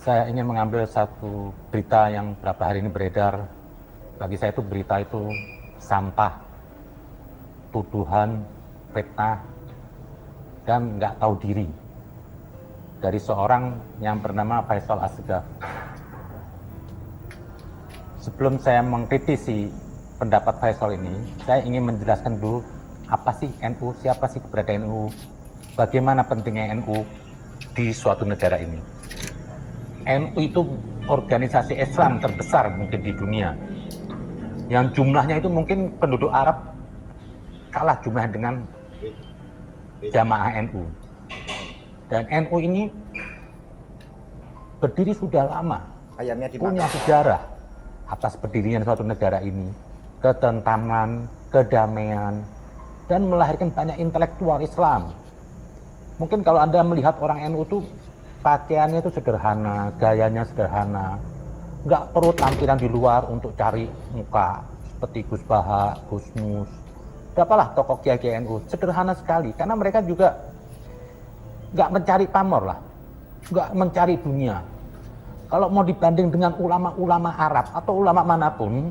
Saya ingin mengambil satu berita yang beberapa hari ini beredar. Bagi saya itu berita itu sampah, tuduhan, fitnah, dan nggak tahu diri dari seorang yang bernama Faisal Assegaf. Sebelum saya mengkritisi pendapat Faisal ini, saya ingin menjelaskan dulu apa sih NU, siapa sih keberadaan NU, bagaimana pentingnya NU di suatu negara ini. NU itu organisasi Islam terbesar mungkin di dunia, yang jumlahnya itu mungkin penduduk Arab kalah jumlah dengan jamaah NU. Dan NU ini berdiri sudah lama, punya sejarah atas berdirinya suatu negara ini, ketentraman, kedamaian, dan melahirkan banyak intelektual Islam. Mungkin kalau Anda melihat orang NU itu pakaiannya itu sederhana, gayanya sederhana, nggak perlu tampilan di luar untuk cari muka seperti Gus Baha, Gus Mus, apalah tokoh kiai NU, sederhana sekali karena mereka juga nggak mencari pamor lah, nggak mencari dunia. Kalau mau dibanding dengan ulama-ulama Arab atau ulama manapun,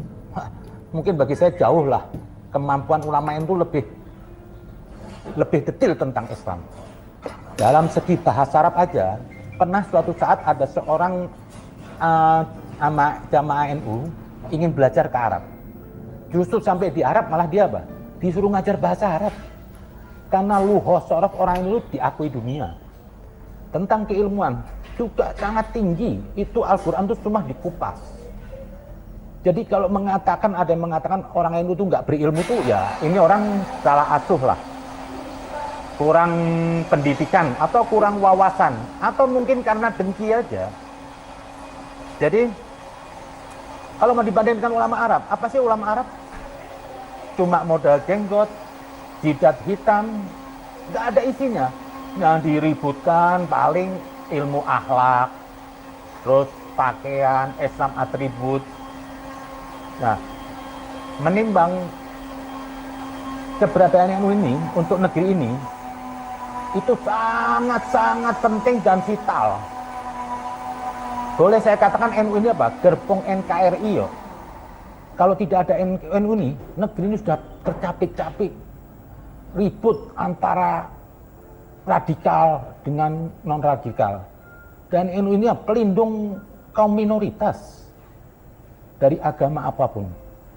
mungkin bagi saya jauh lah kemampuan ulama itu lebih detail tentang Islam. Dalam segi bahasa Arab aja, pernah suatu saat ada seorang jamaah NU ingin belajar ke Arab. Justru sampai di Arab malah dia apa? Disuruh ngajar bahasa Arab. Karena luhur sorof orang itu diakui dunia. Tentang keilmuan juga sangat tinggi. Itu Al-Quran itu cuma dikupas. Jadi kalau ada yang mengatakan orang NU itu nggak berilmu tuh, ya ini orang salah asuh lah. Kurang pendidikan atau kurang wawasan atau mungkin karena dengki aja. Jadi kalau mau dibandingkan ulama Arab, apa sih ulama Arab? Cuma modal jenggot, jidat hitam, nggak ada isinya. Yang diributkan paling ilmu akhlak, terus pakaian, Islam atribut. Nah, menimbang keberadaan NU ini untuk negeri ini itu sangat-sangat penting dan vital. Boleh saya katakan NU ini apa? Gerbong NKRI yo. Kalau tidak ada NU ini, negeri ini sudah tercapik-capik ribut antara radikal dengan non-radikal. Dan NU ini pelindung kaum minoritas dari agama apapun.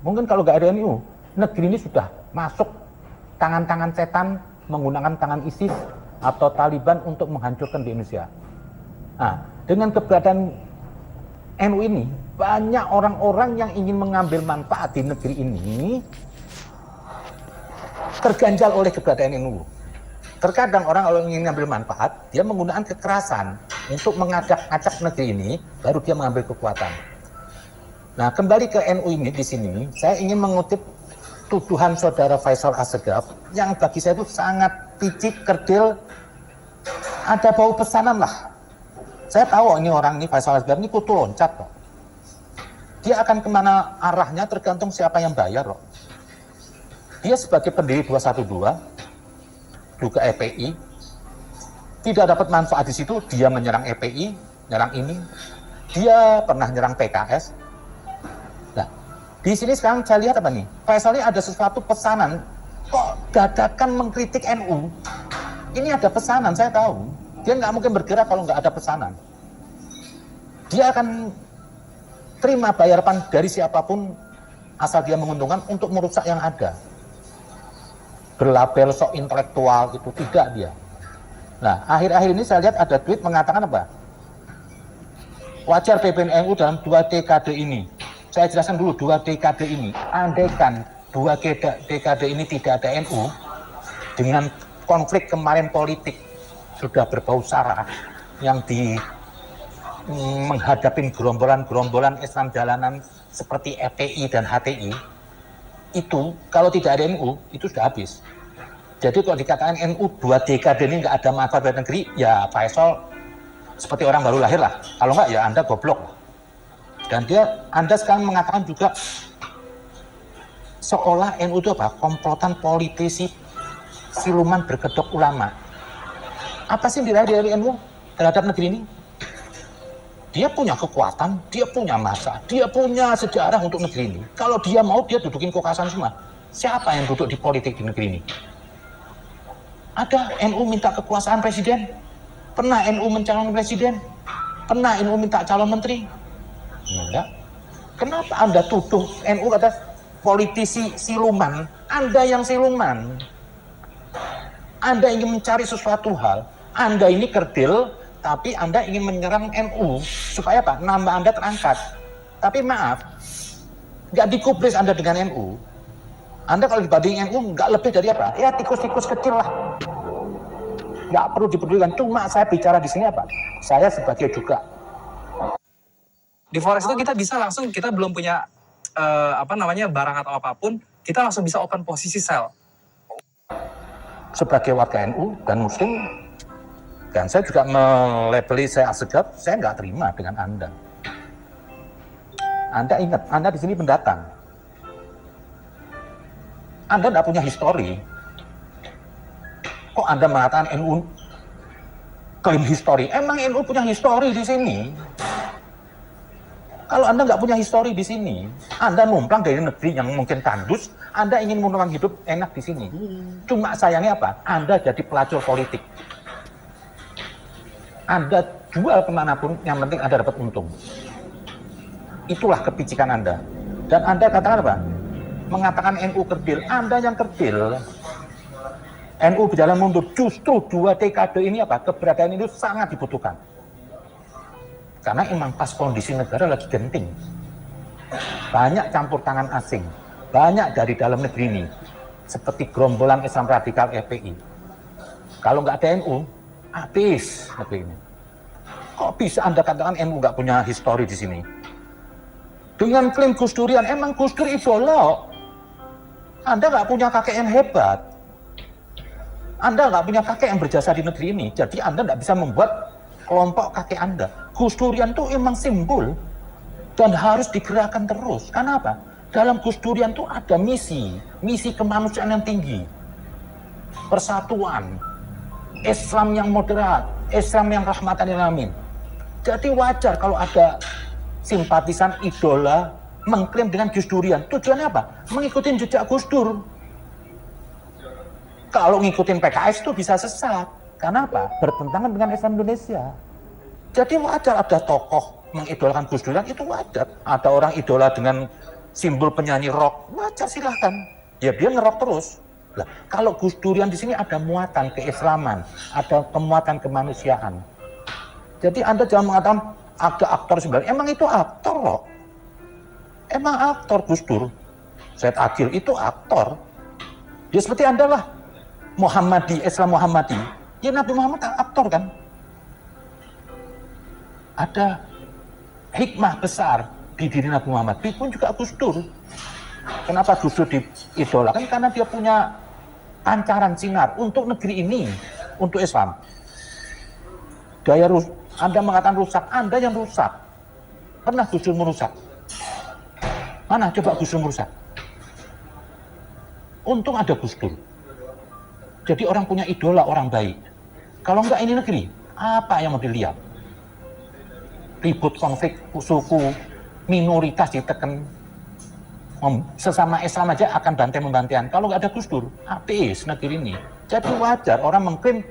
Mungkin kalau nggak ada NU, negeri ini sudah masuk tangan-tangan setan menggunakan tangan ISIS atau Taliban untuk menghancurkan di Indonesia. Nah, dengan keberadaan NU ini, banyak orang-orang yang ingin mengambil manfaat di negeri ini terganjal oleh keberadaan NU. Terkadang orang kalau ingin mengambil manfaat, dia menggunakan kekerasan untuk mengajak-ajak negeri ini, baru dia mengambil kekuatan. Nah, kembali ke NU ini di sini, saya ingin mengutip tuduhan saudara Faisal Assegaf yang bagi saya itu sangat picik, kerdil, ada bau pesanan lah. Saya tahu ini orang ini Faisal Assegaf ini kutu loncat kok. Dia akan kemana arahnya tergantung siapa yang bayar kok. Dia sebagai pendiri 212, juga EPI, tidak dapat manfaat di situ, dia menyerang EPI, nyerang ini, dia pernah nyerang PKS. Nah, di sini sekarang saya lihat apa nih? Faisal ini ada sesuatu pesanan, kok dadakan mengkritik NU? Ini ada pesanan, saya tahu. Dia nggak mungkin bergerak kalau nggak ada pesanan. Dia akan terima bayaran dari siapapun asal dia menguntungkan untuk merusak yang ada. Berlabel sok intelektual itu tidak dia. Nah, akhir-akhir ini saya lihat ada tweet mengatakan apa? Wajar PBNU dalam 2 dekade ini. Saya jelaskan dulu 2 dekade ini. Andaikan 2 dekade ini tidak ada NU, dengan konflik kemarin politik sudah berbau sara yang menghadapi gerombolan-gerombolan Islam jalanan seperti FPI dan HTI, itu kalau tidak ada NU itu sudah habis. Jadi kalau dikatakan NU 2 dekade ini nggak ada manfaat buat negeri, ya Faisal seperti orang baru lahir lah. Kalau nggak ya Anda goblok lah. Dan Anda sekarang mengatakan juga seolah NU itu apa? Komplotan politisi siluman berkedok ulama. Apa sih yang diraih dari NU terhadap negeri ini? Dia punya kekuatan, dia punya massa, dia punya sejarah untuk negeri ini. Kalau dia mau, dia dudukin kekuasaan semua. Siapa yang duduk di politik di negeri ini? Ada NU minta kekuasaan presiden? Pernah NU mencalon presiden? Pernah NU minta calon menteri? Enggak. Kenapa Anda tuduh NU kata politisi siluman? Anda yang siluman. Anda ingin mencari sesuatu hal. Anda ini kerdil, tapi Anda ingin menyerang NU. Supaya apa? Nama Anda terangkat. Tapi maaf, nggak dikubris Anda dengan NU. Anda kalau dibanding NU nggak lebih dari apa? Ya tikus-tikus kecil lah. Nggak perlu dipedulikan. Cuma saya bicara di sini apa? Saya sebagai juga. Di Forex itu kita bisa langsung, kita belum punya barang atau apapun, kita langsung bisa open posisi sell. Sebagai warga NU dan Muslim, dan saya juga melabeli saya Asegaf, saya nggak terima dengan Anda. Anda ingat, Anda di sini pendatang. Anda nggak punya histori. Kok Anda mengatakan NU klaim histori? Emang NU punya histori di sini? Kalau Anda nggak punya histori di sini, Anda numpang dari negeri yang mungkin tandus, Anda ingin menumpang hidup enak di sini. Cuma sayangnya apa? Anda jadi pelacur politik. Anda jual kemanapun, yang penting Anda dapat untung. Itulah kepicikan Anda. Dan Anda katakan apa? Mengatakan NU kerdil. Anda yang kerdil. NU berjalan mundur. Justru 2 dekade ini apa? Keberadaan itu sangat dibutuhkan. Karena emang pas kondisi negara lagi genting. Banyak campur tangan asing. Banyak dari dalam negeri ini. Seperti gerombolan Islam radikal FPI. Kalau nggak ada NU, habis negeri ini. Kok bisa Anda katakan NU nggak punya histori di sini? Dengan klaim Gus Durian, emang Gus Dur idola. Anda nggak punya kakek yang hebat. Anda nggak punya kakek yang berjasa di negeri ini. Jadi Anda nggak bisa membuat kelompok kakek Anda. Gus Durian itu emang simbol dan harus digerakkan terus. Karena apa? Dalam Gus Durian itu ada misi kemanusiaan yang tinggi, persatuan, Islam yang moderat, Islam yang rahmatan lil alamin. Jadi wajar kalau ada simpatisan idola mengklaim dengan Gus Durian. Tujuannya apa? Mengikuti jejak Gus Dur. Kalau ngikutin PKS itu bisa sesat. Karena apa? Bertentangan dengan Islam Indonesia. Jadi wajar ada tokoh mengidolakan Gus Durian, itu wajar. Ada orang idola dengan simbol penyanyi rock, wajar silahkan. Ya dia ngerok terus. Nah, kalau Gus Durian di sini ada muatan keislaman, ada muatan kemanusiaan. Jadi Anda jangan mengatakan ada aktor sebenarnya. Emang itu aktor loh. Emang aktor Gus Dur. Said Akil itu aktor. Dia seperti Anda lah. Muhammadi, Islam Muhammadi. Ya Nabi Muhammad aktor kan. Ada hikmah besar di diri Nabi Muhammad. Itu pun juga Gus Dur. Kenapa Gus Dur diidolakan? Karena dia punya pancaran sinar untuk negeri ini, untuk Islam. Anda mengatakan rusak, Anda yang rusak. Pernah Gus Dur merusak? Mana coba Gus Dur merusak? Untung ada Gus Dur. Jadi orang punya idola, orang baik. Kalau enggak ini negeri, apa yang mau dilihat? Ribut, konflik, suku, minoritas ditekan. Sesama Islam aja akan bantai-membantian. Kalau nggak ada Gus Dur, habis negeri ini. Jadi wajar orang mengklaim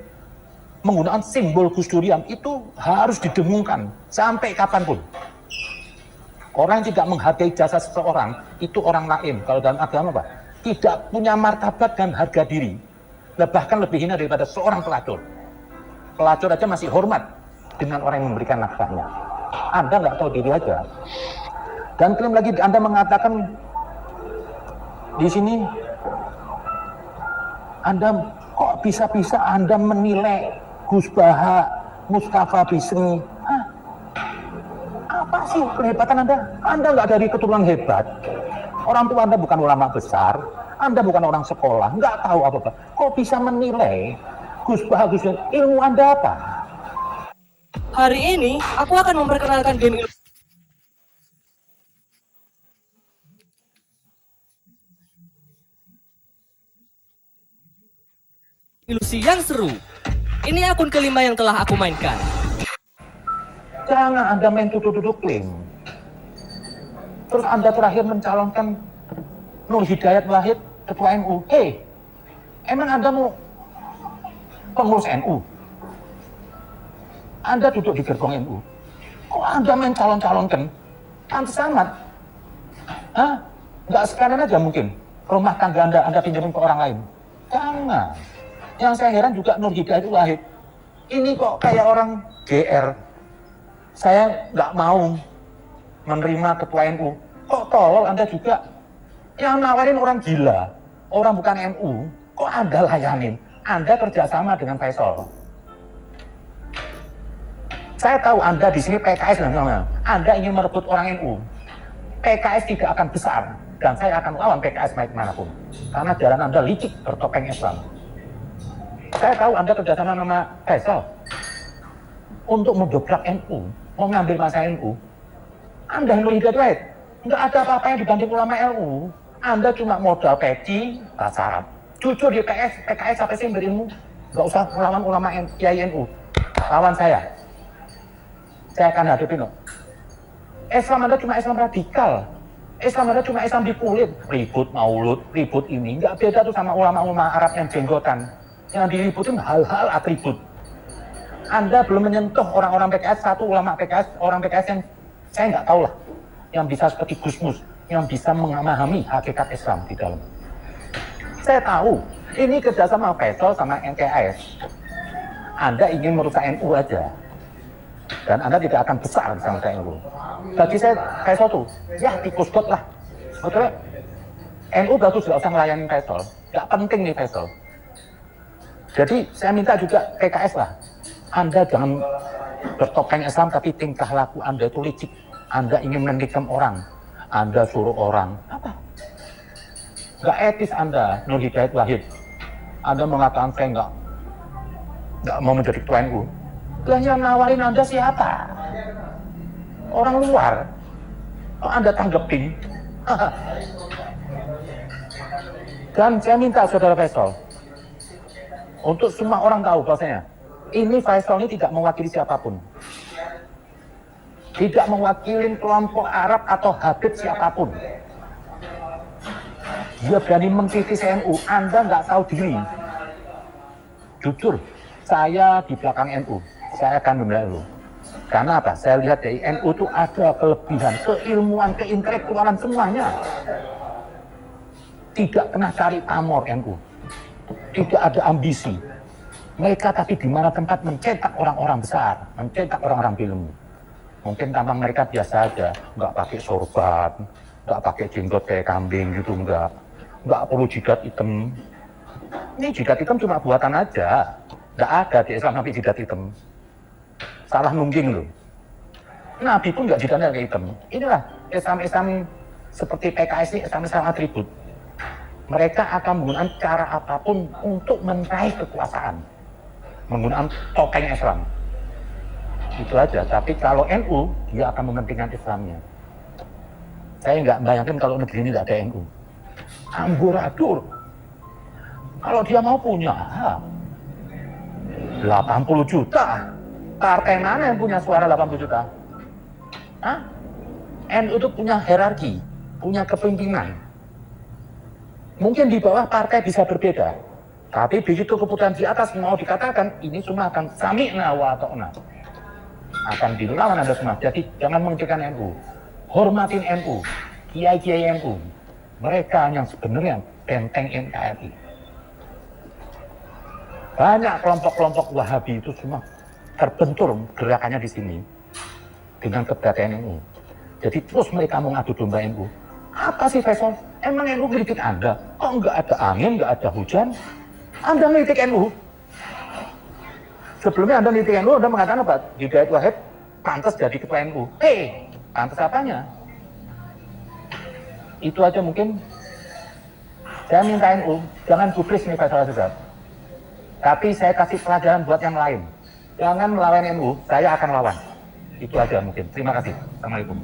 menggunakan simbol Gus Durian itu harus didengungkan sampai kapanpun. Orang yang tidak menghargai jasa seseorang itu orang lain. Kalau dalam agama apa? Tidak punya martabat dan harga diri. Bahkan lebih hina daripada seorang pelacur. Pelacur aja masih hormat dengan orang yang memberikan nafkahnya. Anda nggak tahu diri aja. Dan klaim lagi Anda mengatakan di sini Anda kok bisa-bisa Anda menilai Gus Baha, Mustafa Bisri. Hah? Apa sih kehebatan Anda? Anda nggak dari keturunan hebat. Orang tua Anda bukan ulama besar. Anda bukan orang sekolah, nggak tahu apa-apa. Kok bisa menilai Gus Baha, Gus Baha? Ilmu Anda apa? Hari ini aku akan memperkenalkan game ilusi yang seru. Ini akun kelima yang telah aku mainkan. Jangan Anda main tuduh-tuduh klaim. Terus Anda terakhir mencalonkan Nur Hidayat Wahid, Ketua NU. Hei, emang Anda mau pengurus NU? Anda duduk di gerbong NU. Kok Anda main calon-calonkan? Pantes amat. Hah? Nggak sekalian aja mungkin rumah tangga Anda pinjamin ke orang lain. Jangan. Yang saya heran juga Nur Hidayat Wahid. Ini kok kayak orang GR. Saya nggak mau menerima ketua NU. Kok tolol Anda juga? Yang nawarin orang gila, orang bukan NU. Kok Anda layanin? Anda kerjasama dengan Faisal. Saya tahu Anda di sini PKS dan semua. Anda ingin merebut orang NU. PKS tidak akan besar dan saya akan lawan PKS baik manapun. Karena jalan Anda licik bertopeng Islam. Saya tahu Anda kerjasama sama Faisal untuk mendobrak NU, mau ngambil masa NU. Anda Nur Hidayat Wahid, nggak ada apa-apa yang dibanding ulama NU. Anda cuma modal peci, bahasa Arab. Jujur di PKS sampai sih berilmu, nggak usah melawan ulama Kiai NU. Lawan saya akan hadapin loh. Islam Anda cuma Islam radikal. Islam Anda cuma Islam di kulit. Ribut maulud, ribut ini. Nggak beda tuh sama ulama-ulama Arab yang jenggotan. Yang diributin hal-hal atribut. Anda belum menyentuh orang-orang PKS, satu ulama PKS, orang PKS yang saya nggak tahu lah. Yang bisa seperti Gusmus, yang bisa memahami hakikat Islam di dalam. Saya tahu, ini kerjasama Faisal sama NKS. Anda ingin merusak NU aja. Dan Anda tidak akan besar sama NU. Bagi saya, Faisal tuh, ya tikus got lah. Betul. NU bagus, gak usah ngelayanin Faisal. Gak penting nih Faisal. Jadi saya minta juga PKS lah. Anda jangan bertopeng Islam tapi tingkah laku Anda itu licik. Anda ingin menikam orang. Anda suruh orang. Apa? Gak etis Anda, Nur Hidayat Wahid. Anda mengatakan saya nggak mau menjadi ketua NU. Lah yang nawarin Anda siapa? Orang luar. Kok Anda tanggepin? Dan saya minta saudara Faisal, untuk semua orang tahu bahwasanya ini Faisal ini tidak mewakili siapapun. Tidak mewakili kelompok Arab atau Habib siapapun. Dia berani mengkritisi NU. Anda nggak tahu diri. Jujur, saya di belakang NU. Saya akan membela NU. Karena apa? Saya lihat dari NU itu ada kelebihan, keilmuan, keintelektualan semuanya. Tidak pernah cari pamor NU. Tidak ada ambisi. Mereka tapi di mana tempat mencetak orang-orang besar, mencetak orang-orang ilmu. Mungkin tampang mereka biasa aja, nggak pakai sorban, nggak pakai jenggot kayak kambing gitu, nggak perlu jidat hitam. Ini jidat hitam cuma buatan aja, nggak ada di Islam sampai jidat hitam. Salah nungging loh. Nabi pun nggak jidatnya kayak hitam. Inilah Islam seperti PKS ini, Islam atribut. Mereka akan menggunakan cara apapun untuk meraih kekuasaan. Menggunakan topeng Islam. Itu aja. Tapi kalau NU, dia akan mementingkan Islamnya. Saya nggak bayangkan kalau negeri ini nggak ada NU. Amburadul. Kalau dia mau punya 80 juta. Partai mana yang punya suara 80 juta? Hah? NU itu punya hierarki, punya kepemimpinan. Mungkin di bawah partai bisa berbeda. Tapi begitu keputusan di atas mau dikatakan, ini semua akan sami'na wa ta'na. Akan dilawan Anda semua. Jadi jangan mengecilkan NU. Hormatin NU. Kiai-kiai NU. Mereka yang sebenarnya benteng NKRI. Banyak kelompok-kelompok Wahabi itu semua terbentur gerakannya di sini dengan keberadaan NU. Jadi terus mereka mau ngadu domba NU. Apa sih Faisal? Emang NU ngeritik Anda? Kok nggak ada angin, nggak ada hujan? Anda ngeritik NU? Sebelumnya Anda ngeritik NU, Anda mengatakan apa? Hidayat Wahid pantas jadi ketua NU. Pantas apanya? Itu aja mungkin. Saya minta NU, jangan gubris nih Faisal juga. Tapi saya kasih pelajaran buat yang lain. Jangan melawan NU, saya akan lawan. Itu aja mungkin. Terima kasih. Assalamualaikum.